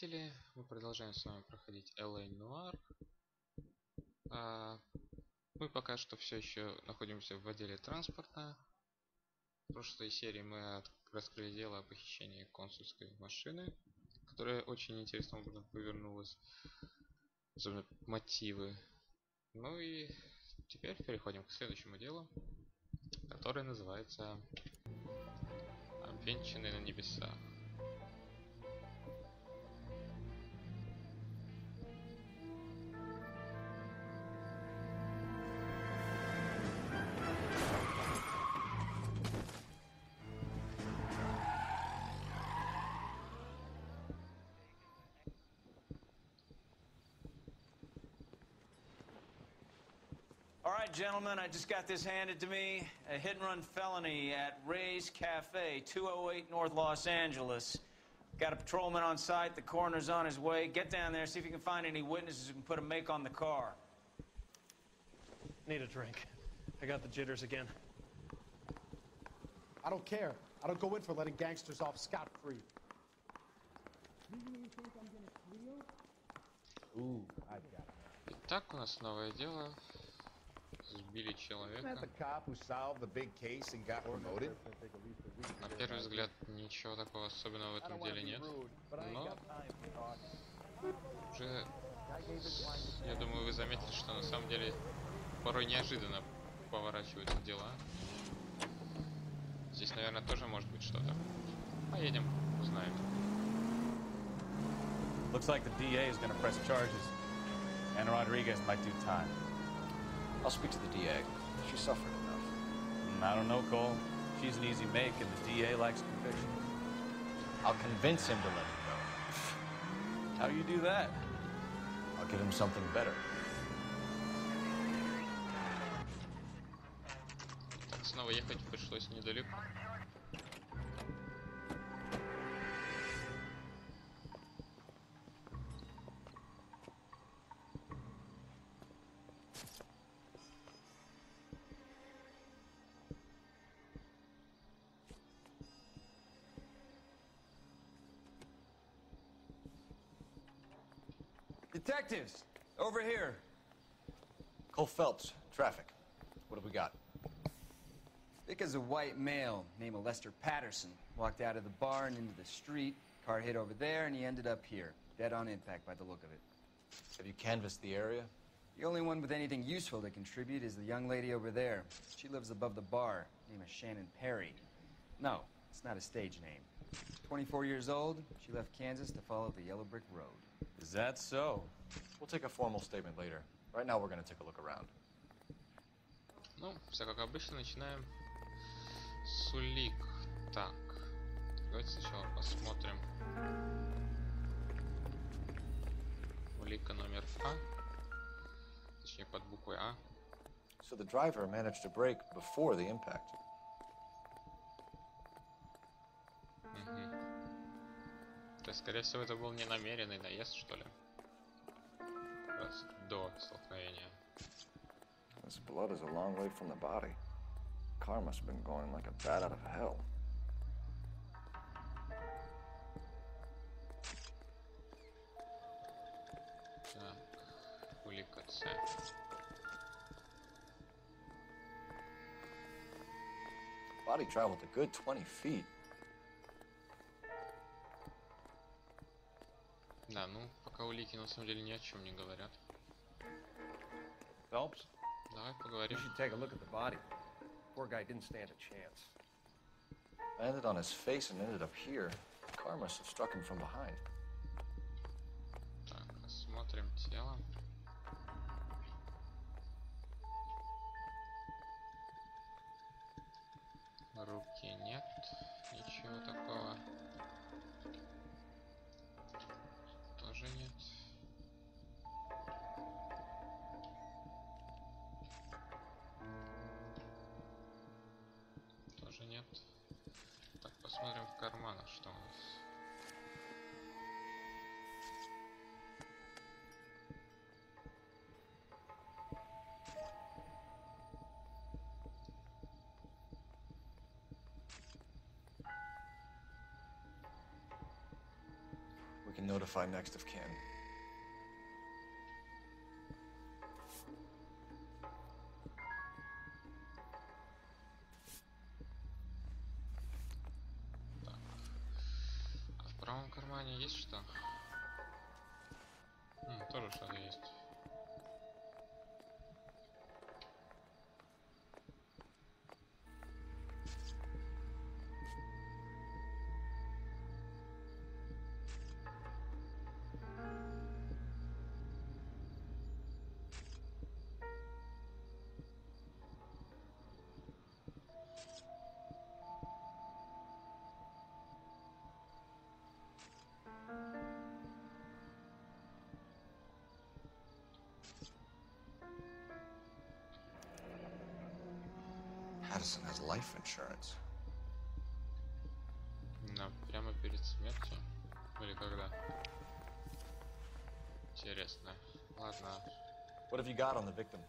зрители, мы продолжаем с вами проходить LA Noire. Мы пока что все еще находимся в отделе транспорта. В прошлой серии мы раскрыли дело о похищении консульской машины, которая очень интересным образом повернулась, особенно мотивы. Ну и теперь переходим к следующему делу, которое называется «Обвенчанные на небесах». All right, gentlemen, I just got this handed to me. A hit-and-run felony at Ray's Cafe, 208 North Los Angeles. Got a patrolman on site. The coroner's on his way. Get down there, see if you can find any witnesses who can put a make on the car. Need a drink. I got the jitters again. I don't care. I don't go in for letting gangsters off scot-free. Ooh, I've got it. Итак, у нас новое дело. Сбили человека. На первый взгляд ничего такого особенного в этом деле нет, но уже, я думаю, вы заметили, что на самом деле порой неожиданно поворачиваются дела. Здесь, наверное, тоже может быть что-то. Поедем, узнаем. Looks like the DA is going to press charges. And Rodriguez might do time. I'll speak to the DA. She suffered enough. I don't know, Cole. She's an easy make, and the DA likes conviction. I'll convince him to let it go. How do you do that? I'll give him something better. Снова ехать пришлось недалеко. Detectives, over here. Cole Phelps, traffic. What have we got? Vic is a white male named Lester Patterson. Walked out of the bar and into the street. Car hit over there, and he ended up here. Dead on impact by the look of it. Have you canvassed the area? The only one with anything useful to contribute is the young lady over there. She lives above the bar. Name is Shannon Perry. No, it's not a stage name. 24 years old, she left Kansas to follow the Yellow Brick Road. Is that so? We'll take a formal statement later. Right now, we're going to take a look around. Ну, все как обычно, начинаем с улик. Так, давайте сначала посмотрим. Улика номер А. Точнее, под буквой А. So the driver managed to brake before the impact. То есть, скорее всего, это был не намеренный наезд, что ли? Раз до столкновения. This blood is a long way from the body. Car must have been going like a bat out of hell. Так, улика С. Body traveled a good 20 feet. Да, ну, пока улики на самом деле ни о чем не говорят. Phelps, Давай you поговорим. should take a look at the body. Poor guy didn't stand a chance. Landed on his face and ended up here. The car must have struck him from behind. Так, осмотрим тело. Руки нет, ничего такого. Тоже нет. Тоже нет. Так, посмотрим в карманах, что у нас. We can notify next of kin. А в правом кармане есть что? Тоже что-то есть. Addison has life insurance. Да, прямо перед смертью. Или когда? Интересно. Ладно. What have you got on the victim?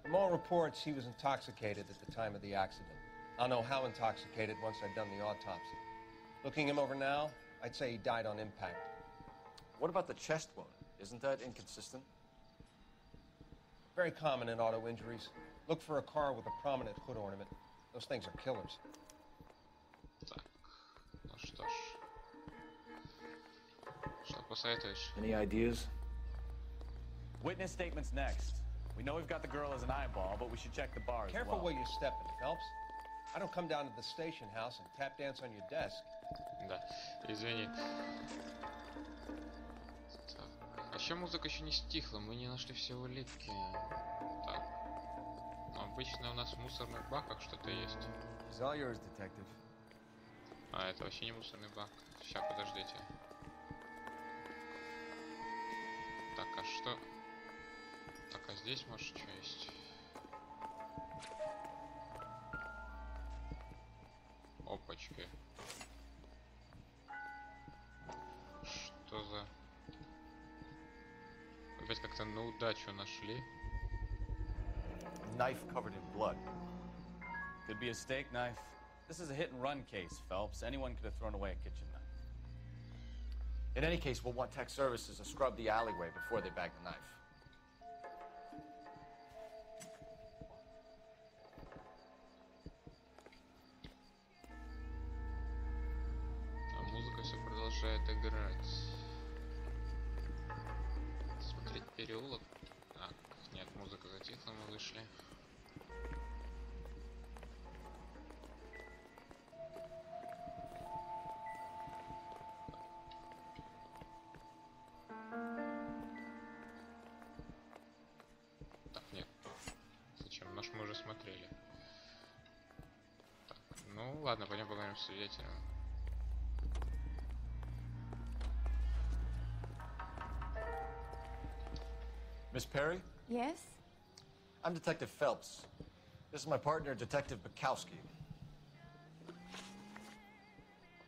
From all reports, he was intoxicated at the time of the accident. I'll know how intoxicated once I've done the autopsy. Looking him over now, I'd say he died on impact. What about the chest wound? Isn't that inconsistent? Very common in auto injuries. Look for a car with a prominent hood ornament. Those things are killers. Так. Ну что ж. Что посоветуешь? Any ideas? Witness statements next. We know we've got the girl as an eyeball, but we should check the bar as Careful well. where you're stepping, Phelps. I don't come down to the station house and tap dance on your desk. Да, извини. Так. А еще музыка еще не стихла, мы не нашли все улики. Так. Ну, обычно у нас в мусорных баках что-то есть. She's all yours, detective. А, это вообще не мусорный бак. Сейчас, подождите. Так, а что? Так, а здесь, может, что есть? Опачки. Что за... Опять как-то на удачу нашли. Knife covered in blood. Could be a steak knife. This is a hit-and-run case, Phelps. Anyone could have thrown away a kitchen knife. In any case, we'll want tech services to scrub the alleyway before they bag the knife. А музыка все продолжает играть. Смотреть переулок. А, нет, музыка затихла, мы вышли. Так, нет. Зачем? Наш мы уже смотрели. Так, ну ладно, пойдем поговорим с свидетелем. Miss Perry? Yes? I'm Detective Phelps. This is my partner, Detective Bukowski.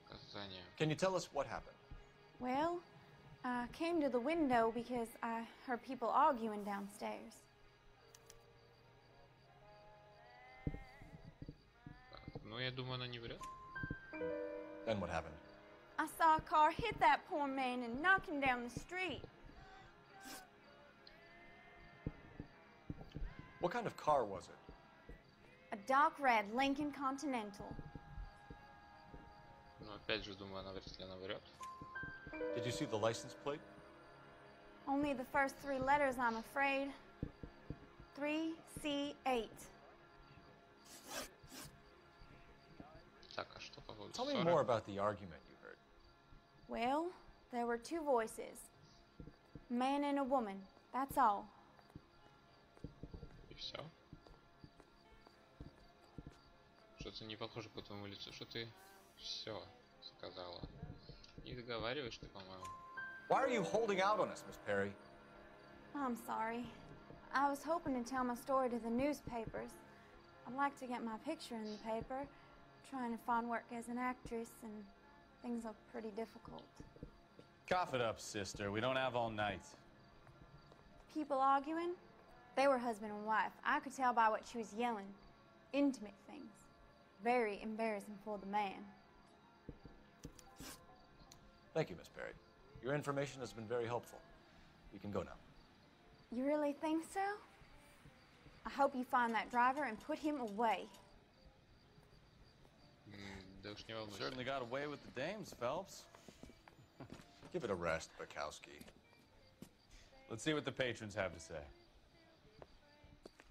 Показания. Can you tell us what happened? Well, I came to the window because I heard people arguing downstairs. Так, ну я думаю, она не врет. Then what happened? I saw a car hit that poor man and knock him down the street. What kind of car was it? A dark red Lincoln Continental. Ну опять же, думаю, она вряд ли она врет. Did you see the license plate? Only the first three letters, I'm afraid. 3C8. Так, а что по поводу Tell me ссоры? more about the argument you heard. Well, there were two voices. A man and a woman, that's all. И все. Что-то не похоже по твоему лицу, что ты все сказала. Не договариваешь ты, по-моему. Why are you holding out on us, Miss Perry? I'm sorry. I was hoping to tell my story to the newspapers. I'd like to get my picture in the paper. Trying to find work as an actress, and things look pretty difficult. Cough it up, sister. We don't have all night. People arguing? They were husband and wife. I could tell by what she was yelling. Intimate things. Very embarrassing for the man. Thank you, Miss Perry. Your information has been very helpful. You can go now. You really think so? I hope you find that driver and put him away. Да уж не волнуйся. Certainly got away with the dames, Phelps. Give it a rest, Bukowski. Let's see what the patrons have to say.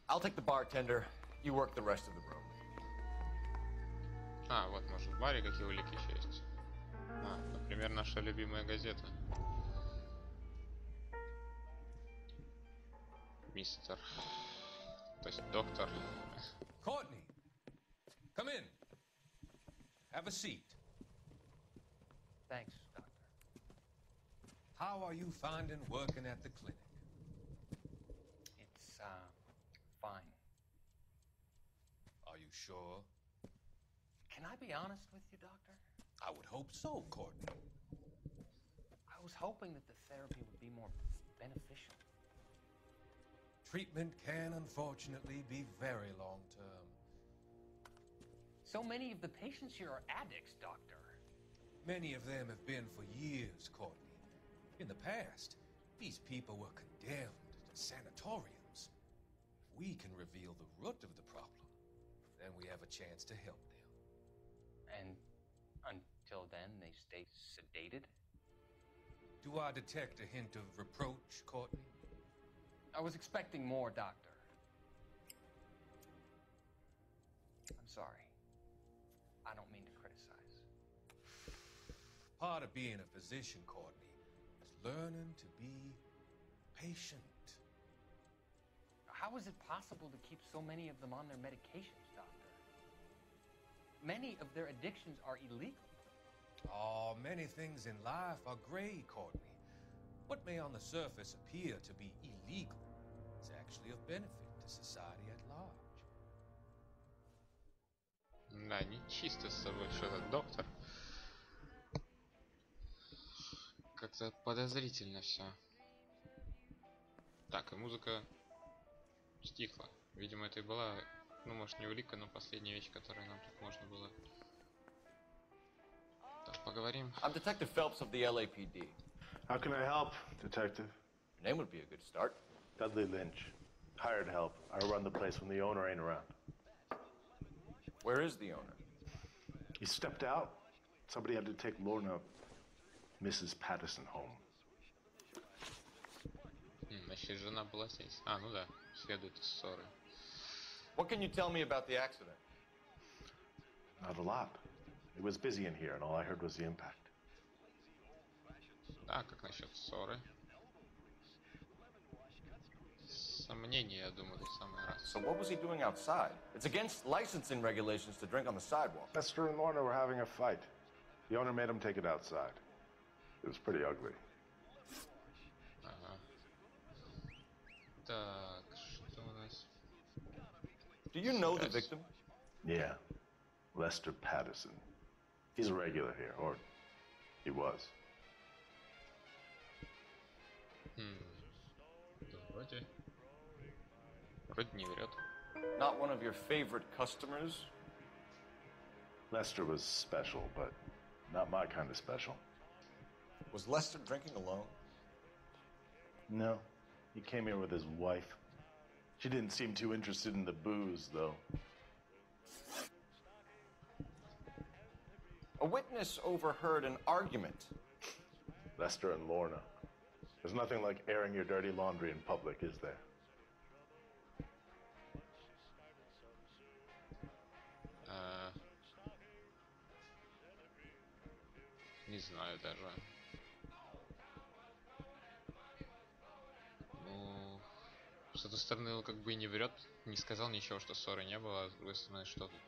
I'll take the bartender. You work the rest of the room. А, вот, может, в баре какие улики еще есть. А, например, наша любимая газета. Мистер. То есть доктор. Courtney, come in. Have a seat. Thanks, Doctor. How are you finding working at the clinic? It's, fine. Are you sure? Can I be honest with you, Doctor? I would hope so, Courtney. I was hoping that the therapy would be more beneficial. Treatment can unfortunately be very long-term. So many of the patients here are addicts, Doctor. Many of them have been for years, Courtney. In the past, these people were condemned to sanatoriums. If we can reveal the root of the problem, then we have a chance to help them. And until then, they stay sedated? Do I detect a hint of reproach, Courtney? I was expecting more, Doctor. I'm sorry. I don't mean to criticize. Part of being a physician, Courtney, is learning to be patient. How is it possible to keep so many of them on their medications, Doctor? Many of their addictions are illegal. Oh, many things in life are gray, Courtney. What may on the surface appear to be illegal is actually of benefit to society at large. Да, не чисто с собой, что этот доктор. Как-то подозрительно все. Так, и музыка стихла. Видимо, это и была, ну, может, не улика, но последняя вещь, которую нам тут можно было. Так, поговорим. I'm Detective Phelps of the LAPD. How can I help, Detective? Your name would be a good start. Dudley Lynch. Hired help. I run the place when the owner ain't around. Where is the owner? He stepped out. Somebody had to take Lorna, Mrs. Patterson, home. Значит, жена была здесь. А, ну да, следует из ссоры. What can you tell me about the accident? Not a lot. It was busy in here, and all I heard was the impact. Да, как насчет ссоры? Сомнения, я думаю, тут самый раз. So what was he doing outside? It's against licensing regulations to drink on the sidewalk. Lester and Lorna were having a fight. The owner made him take it outside. It was pretty ugly. Ага. Так, что у нас? Do you know the victim? Yeah. Lester Patterson. He's a regular here, or he was. Вроде... Вроде не врет. Not one of your favorite customers? Lester was special, but not my kind of special. Was Lester drinking alone? No. He came here with his wife. She didn't seem too interested in the booze, though. A witness overheard an argument. Lester and Lorna. There's nothing like airing your dirty laundry in public, is there? Не знаю даже. Ну, с одной стороны, он как бы и не врет, не сказал ничего, что ссоры не было, а с другой стороны, что тут?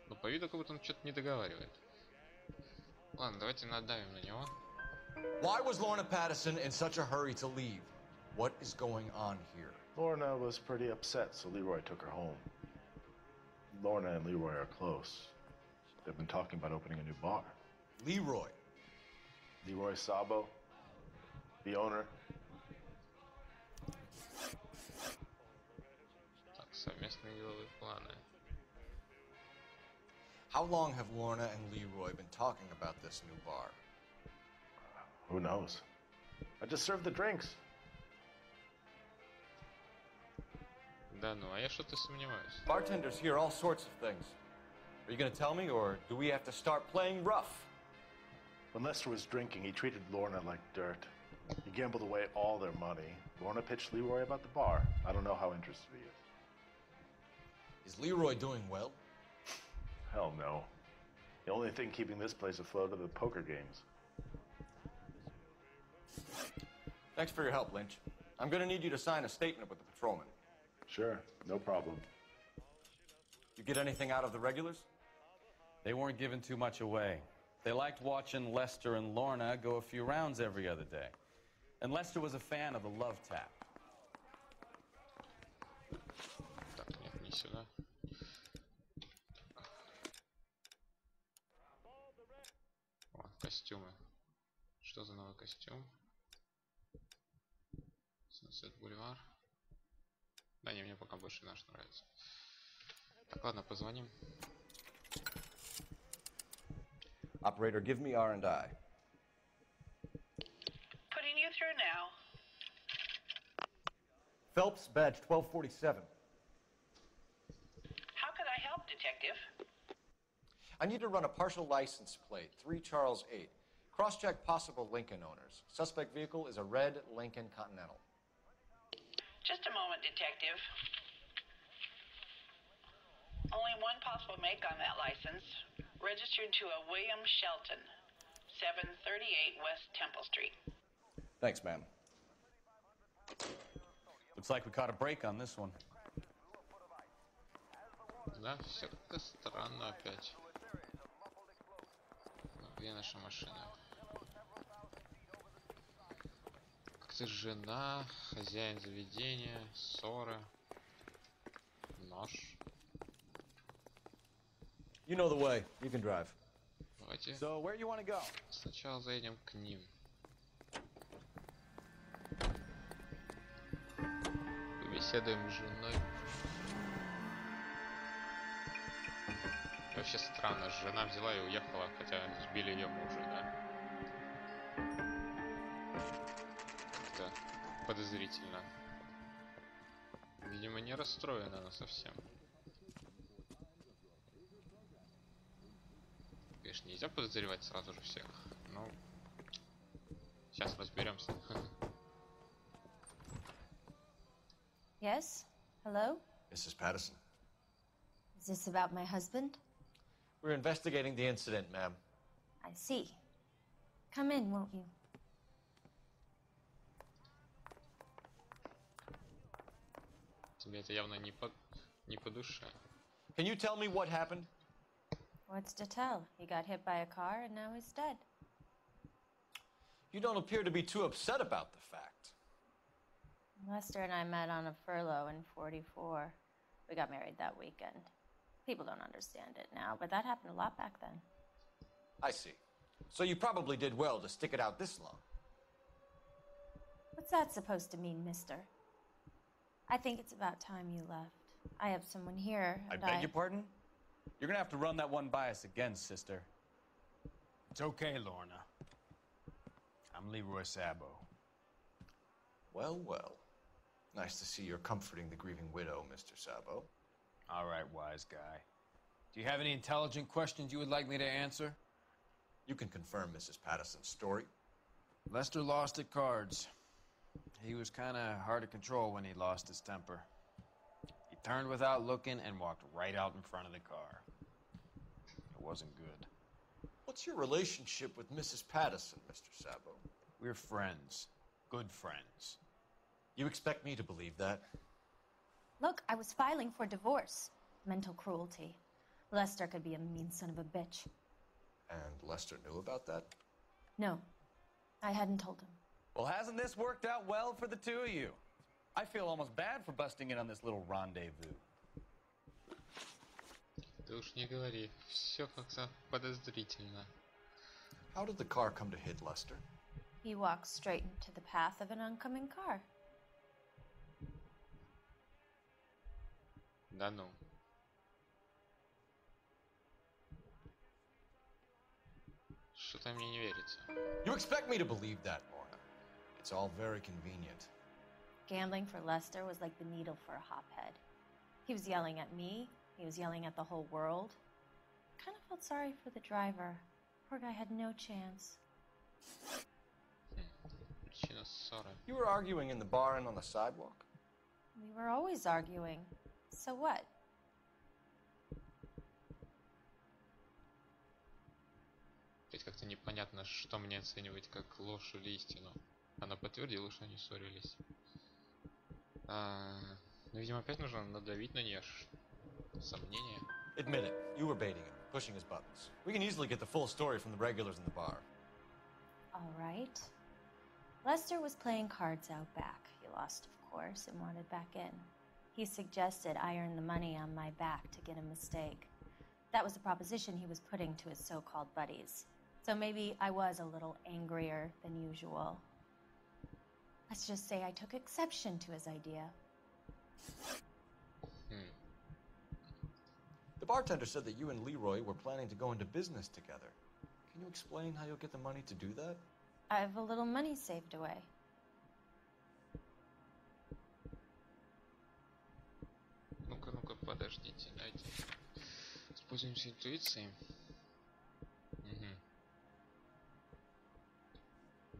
Ну, по виду, как будто он что-то не договаривает. Ладно, давайте надавим на него. Why was Lorna Patterson in such a hurry to leave? What is going on here? Lorna was pretty upset, so Leroy took her home. Lorna and Leroy are close. They've been talking about opening a new bar. Leroy? Leroy Sabo, the owner. Так, совместные деловые планы. How long have Lorna and Leroy been talking about this new bar? Who knows? I just served the drinks. Да ну, а я что-то сомневаюсь. Bartenders hear all sorts of things. Are you gonna tell me, or do we have to start playing rough? When Lester was drinking, he treated Lorna like dirt. He gambled away all their money. Lorna pitched Leroy about the bar. I don't know how interested he is. Is Leroy doing well? Hell no. The only thing keeping this place afloat are the poker games. Thanks for your help, Lynch. I'm gonna need you to sign a statement with the patrolman. Sure, no problem. You get anything out of the regulars? They weren't giving too much away. They liked watching Lester and Lorna go a few rounds every other day. And Lester was a fan of the love tap. Так, нет, не сюда. О, костюмы. Что за новый костюм? Sunset Boulevard. Да не, мне пока больше наш нравится. Так, ладно, позвоним. Operator, give me R&I. Putting you through now. Phelps, badge 1247. How could I help, Detective? I need to run a partial license plate, 3 Charles 8. Cross-check possible Lincoln owners. Suspect vehicle is a red Lincoln Continental. Just a moment, Detective. Only one possible make on that license. Registered to a William Shelton, 738 West Temple Street. Thanks, ma'am. Looks like we caught a break on this one. Да, все как-то странно опять. Где наша машина? Как-то жена, хозяин заведения, ссора, нож. You know the way. You can drive. Давайте So, where you want to go? сначала заедем к ним. Побеседуем с женой. Вообще странно, жена взяла и уехала, хотя сбили ее мужа, да? Как-то подозрительно. Видимо, не расстроена она совсем. Конечно, нельзя подозревать сразу же всех. Ну, сейчас разберемся. Yes? Hello? Mrs. Patterson. Is this about my husband? We're investigating the incident, ma'am. I see. Come in, won't you? Тебе это явно не по душе. Can you tell me what happened? What's to tell? He got hit by a car and now he's dead. You don't appear to be too upset about the fact. Lester and I met on a furlough in '44. We got married that weekend. People don't understand it now, but that happened a lot back then. I see. So you probably did well to stick it out this long. What's that supposed to mean, mister? I think it's about time you left. I have someone here, I and beg your pardon? You're gonna have to run that one by us again, sister. It's okay, Lorna. I'm Leroy Sabo. Well, well. Nice to see you're comforting the grieving widow, Mr. Sabo. All right, wise guy. Do you have any intelligent questions you would like me to answer? You can confirm Mrs. Patterson's story. Lester lost at cards. He was kind of hard to control when he lost his temper. He turned without looking and walked right out in front of the car. It wasn't good. What's your relationship with Mrs. Patterson, Mr. Sabo? We're friends. Good friends. You expect me to believe that? Look, I was filing for divorce. Mental cruelty. Lester could be a mean son of a bitch. And Lester knew about that? No, I hadn't told him. Well, hasn't this worked out well for the two of you? I feel almost bad for busting in on this little rendezvous. Ты уж не говори, все как-то подозрительно. How did the car come to hit Lester? He walked straight into the path of an oncoming car. Да ну. Что-то мне не верится. You expect me to believe that, Lorna? It's all very convenient. Gambling for Lester was like the needle for a hophead. He was yelling at me. He was yelling at the whole world. I kind of felt sorry for the driver. Poor guy had no chance. Причина ссоры. You were arguing in the bar and on the sidewalk? We were always arguing. So what? Ведь как-то непонятно, что мне оценивать как ложь или истину. Она подтвердила, что они ссорились. Ну, видимо, опять нужно надавить на нее. Сомнения. Admit it, you were baiting him, pushing his buttons. We can easily get the full story from the regulars in the bar. All right. Lester was playing cards out back. He lost, of course, and wanted back in. He suggested I earn the money on my back to get a mistake. That was the proposition he was putting to his so-called buddies. So maybe I was a little angrier than usual. Let's just say I took exception to his idea. The bartender said that you and Leroy were planning to go into business together. Can you explain how you'll get the money to do that? I have a little money saved away. Ну-ка, подождите, дайте. Используемся интуицией.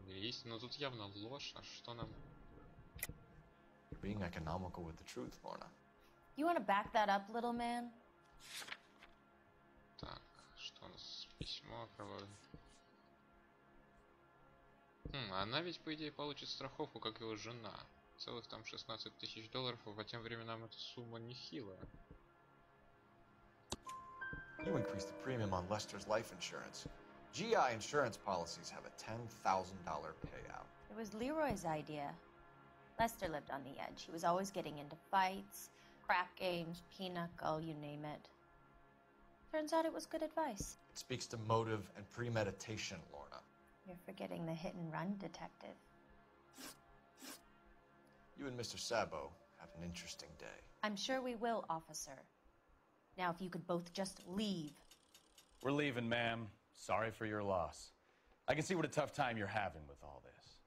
Есть, но тут явно ложь, а что нам... You're being economical with the truth, Lorna. You want to back that up, little man? Так, что у нас? Письмо, кровавое. Она ведь, по идее, получит страховку, как его жена. Целых там $16 000, а по тем временам эта сумма нехилая. You increased the premium on Lester's life insurance. GI insurance policies have a $10,000 payout. It was Leroy's idea. Lester lived on the edge. He was always getting into fights, crack games, pinochle, you name it. Turns out it was good advice. It speaks to motive and premeditation, Lorna. You're forgetting the hit-and-run detective. You and Mr. Sabo have an interesting day. I'm sure we will, officer. Now, if you could both just leave. We're leaving, ma'am. Sorry for your loss. I can see what a tough time you're having with all this.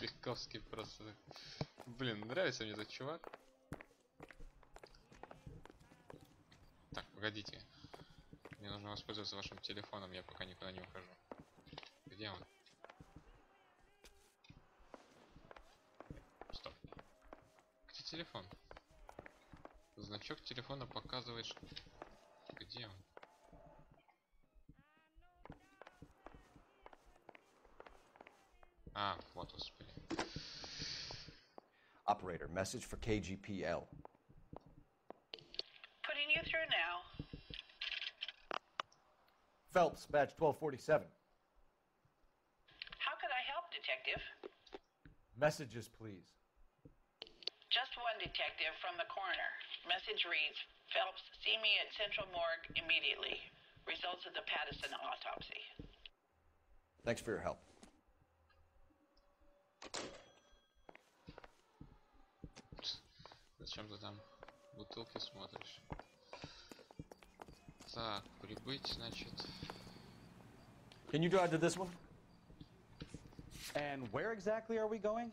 Бехковский просто... Блин, нравится мне этот чувак. Так, погодите. Мне нужно воспользоваться вашим телефоном, я пока никуда не ухожу. Где он? Стоп. Где телефон? Значок телефона показывает, что... Где он? А, вот, господи. Operator, message for KGPL. Putting you through now. Phelps, badge 1247. How could I help, Detective? Messages, please. Just one detective from the coroner. Message reads, Phelps, see me at Central Morgue immediately. Results of the Pattison autopsy. Thanks for your help. Зачем ты там бутылки смотришь? Так, прибыть, значит. Can you drive to this one? And where exactly are we going?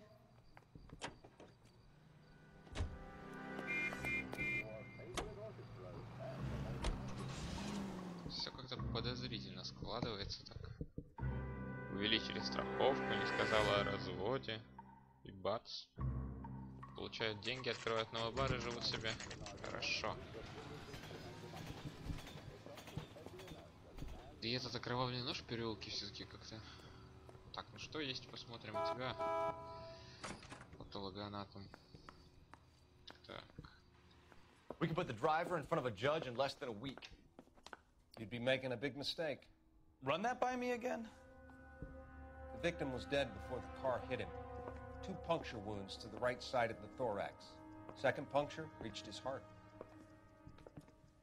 Все как-то подозрительно складывается так. Увеличили страховку, не сказала о разводе. И бац. Получают деньги, открывают новый бар и живут себе. Хорошо. И этот окровавленный нож в переулке все-таки как-то... Так, ну что есть, посмотрим у тебя. Патологоанатом. Так. We can put the driver in front of a judge in less than a week. You'd be making a big mistake. Run that by me again? The victim was dead before the car hit him. 2 puncture wounds to the right side of the thorax. Second puncture reached his heart.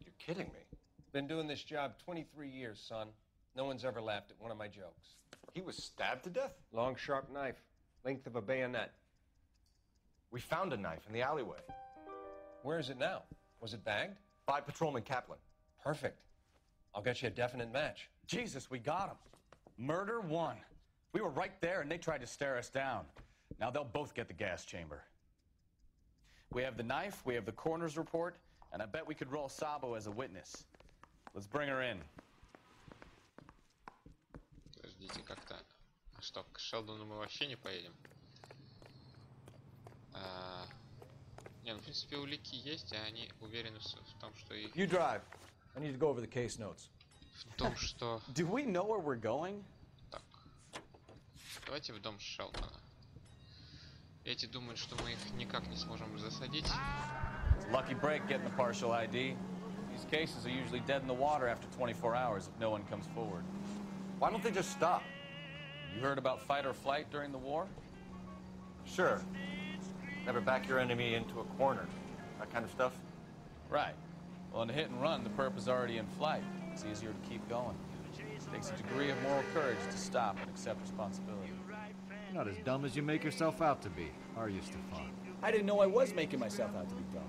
You're kidding me. Been doing this job 23 years, son. No one's ever laughed at one of my jokes. He was stabbed to death? Long, sharp knife. Length of a bayonet. We found a knife in the alleyway. Where is it now? Was it bagged? By Patrolman Kaplan. Perfect. I'll get you a definite match. Jesus, we got him. Murder one. We were right there and they tried to stare us down. Now they'll both get the gas chamber. We have the knife, we have the coroner's report, and I bet we could roll Sabo as a witness. Let's bring her in. Подождите, как-то... А что, к Шелдону мы вообще не поедем? Не, ну в принципе улики есть, и они уверены в том, что их... You drive. I need to go over the case notes. В том, что... Do we know where we're going? Так. Давайте в дом Шелдона. Эти думают, что мы их никак не сможем засадить. Lucky break getting the partial ID. These cases are usually dead in the water after 24 hours if no one comes forward. Why don't they just stop? You heard about fight or flight during the war? Sure. Never back your enemy into a corner. That kind of stuff? Right. Well, in a hit and run, the perp is already in flight. It's easier to keep going. It takes a degree of moral courage to stop and accept responsibility. You're not as dumb as you make yourself out to be, are you, Stefan? I didn't know I was making myself out to be dumb.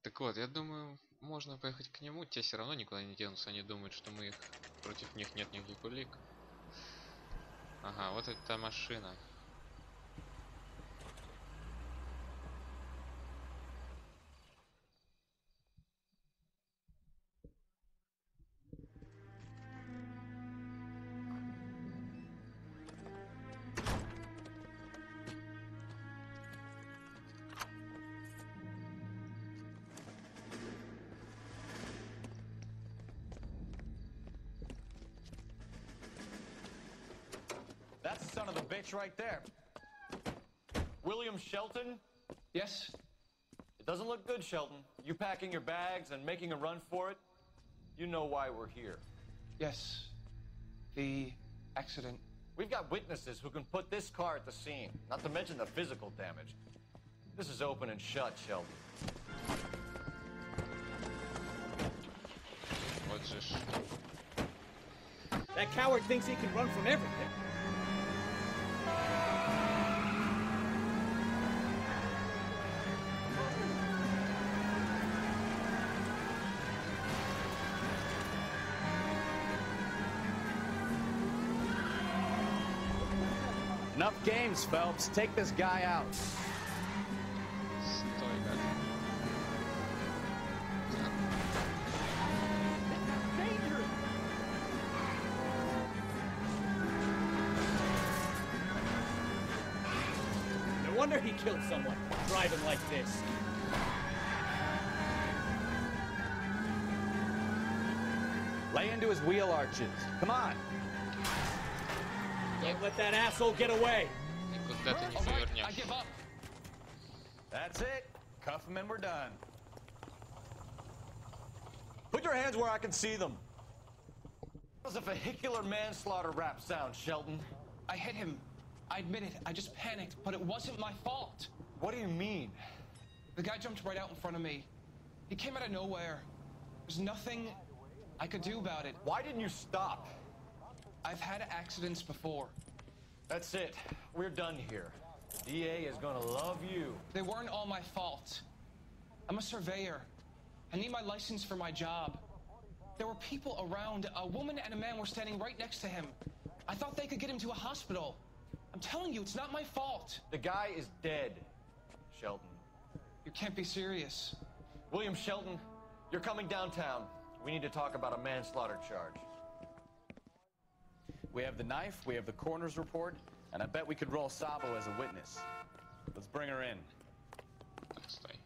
Так вот, я думаю, можно поехать к нему. Те все равно никуда не денутся. Они думают, что мы их... Против них нет никаких улик. Ага, вот эта машина. That's the son of a bitch right there. William Shelton? Yes? It doesn't look good, Shelton. You packing your bags and making a run for it? You know why we're here. Yes. The accident. We've got witnesses who can put this car at the scene, not to mention the physical damage. This is open and shut, Shelton. Вот же ж. That coward thinks he can run from everything. Enough games, Phelps. Take this guy out. Стой, как. No wonder he killed someone, driving like this. Lay into his wheel arches. Come on. Don't let that asshole get away. Никуда ты не повернешь. I give up. That's it. Cuff him and we're done. Put your hands where I can see them. That was a vehicular manslaughter rap sound, Shelton. I hit him. I admit it. I just panicked, but it wasn't my fault. What do you mean? The guy jumped right out in front of me. He came out of nowhere. There's nothing I could do about it. Why didn't you stop? I've had accidents before. That's it. We're done here. The DA is gonna love you. They weren't all my fault. I'm a surveyor. I need my license for my job. There were people around. A woman and a man were standing right next to him. I thought they could get him to a hospital. I'm telling you, it's not my fault. The guy is dead, Shelton. You can't be serious. William Shelton, you're coming downtown. We need to talk about a manslaughter charge. We have the knife, we have the coroner's report, and I bet we could roll Sabo as a witness. Let's bring her in.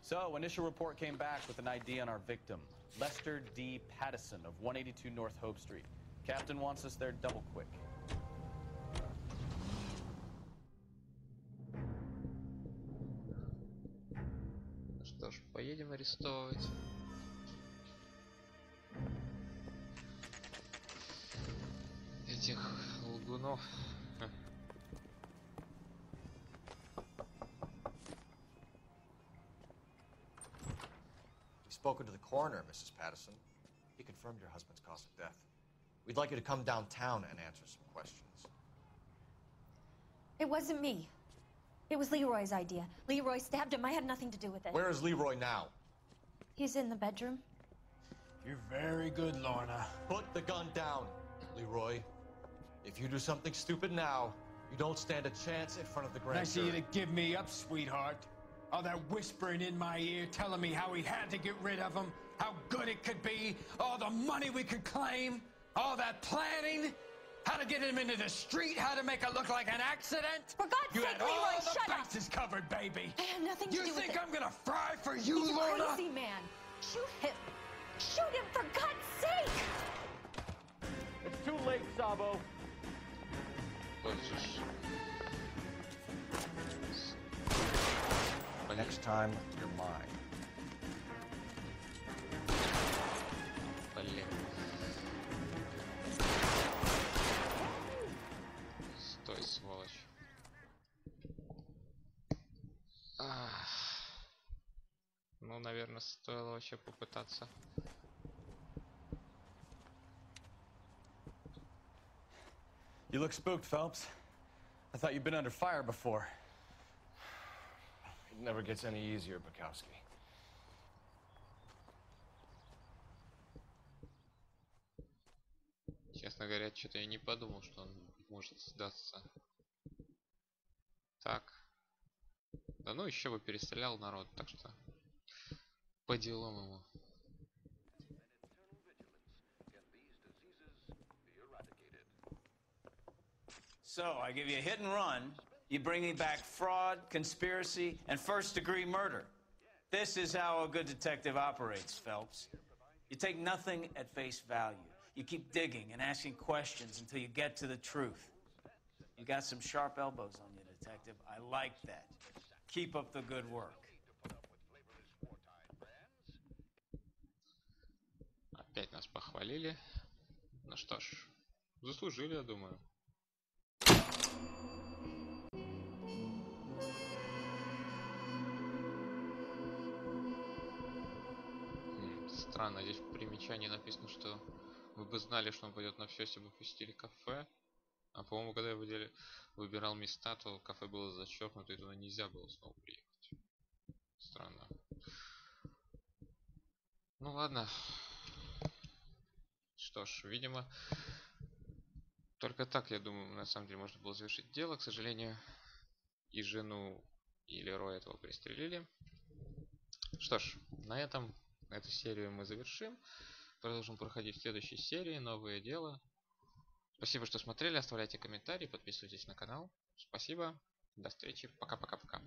So, initial report came back with an ID on our victim, Lester D. Pattison of 182 North Hope Street. Captain wants us there double quick. Что ж, поедем арестовывать. Этих лгунов. We've spoken to the coroner, Mrs. Pattison. He confirmed your husband's cause of death. We'd like you to come downtown and answer some questions. It wasn't me. It was Leroy's idea. Leroy stabbed him. I had nothing to do with it. Where is Leroy now? He's in the bedroom. You're very good, Lorna. Put the gun down, Leroy. If you do something stupid now, you don't stand a chance in front of the grand Nice of you jury. to give me up, sweetheart. All that whispering in my ear, telling me how we had to get rid of him, how good it could be, all the money we could claim, all that planning, how to get him into the street, how to make it look like an accident. For God's You sake, had all Leroy, the shut up! bases covered, baby. I had nothing to do with it. You think I'm gonna fry for you, He's a Lorna? crazy man. Shoot him. Shoot him, for God's sake! It's too late, Sabo. Next time, you're mine. Блин. Стой, сволочь. Ну, наверное, стоило вообще попытаться. You look spooked, Phelps. I thought you'd been under fire before. It never gets any easier, Bukowski. Честно говоря, что-то я не подумал, что он может сдаться. Так. Да ну еще бы перестрелял народ, так что по делам ему. So, I give you a hit and run. You bring me back fraud, conspiracy, and first-degree murder. This is how a good detective operates, Phelps. You take nothing at face value. You keep digging and asking questions until you get to the truth. You got some sharp elbows on you, detective. I like that. Keep up the good work. Опять нас похвалили. Ну что ж, заслужили, я думаю. Странно, здесь в примечании написано, что вы бы знали, что он пойдет на все, если бы посетили кафе. А по-моему, когда я выбирал места, то кафе было зачеркнуто, и туда нельзя было снова приехать. Странно. Ну ладно. Что ж, видимо, только так, я думаю, на самом деле можно было завершить дело. К сожалению, и жену, и Лероя этого пристрелили. Что ж, на этом эту серию мы завершим. Продолжим проходить в следующей серии. Новое дело. Спасибо, что смотрели. Оставляйте комментарии, подписывайтесь на канал. Спасибо. До встречи. Пока-пока-пока.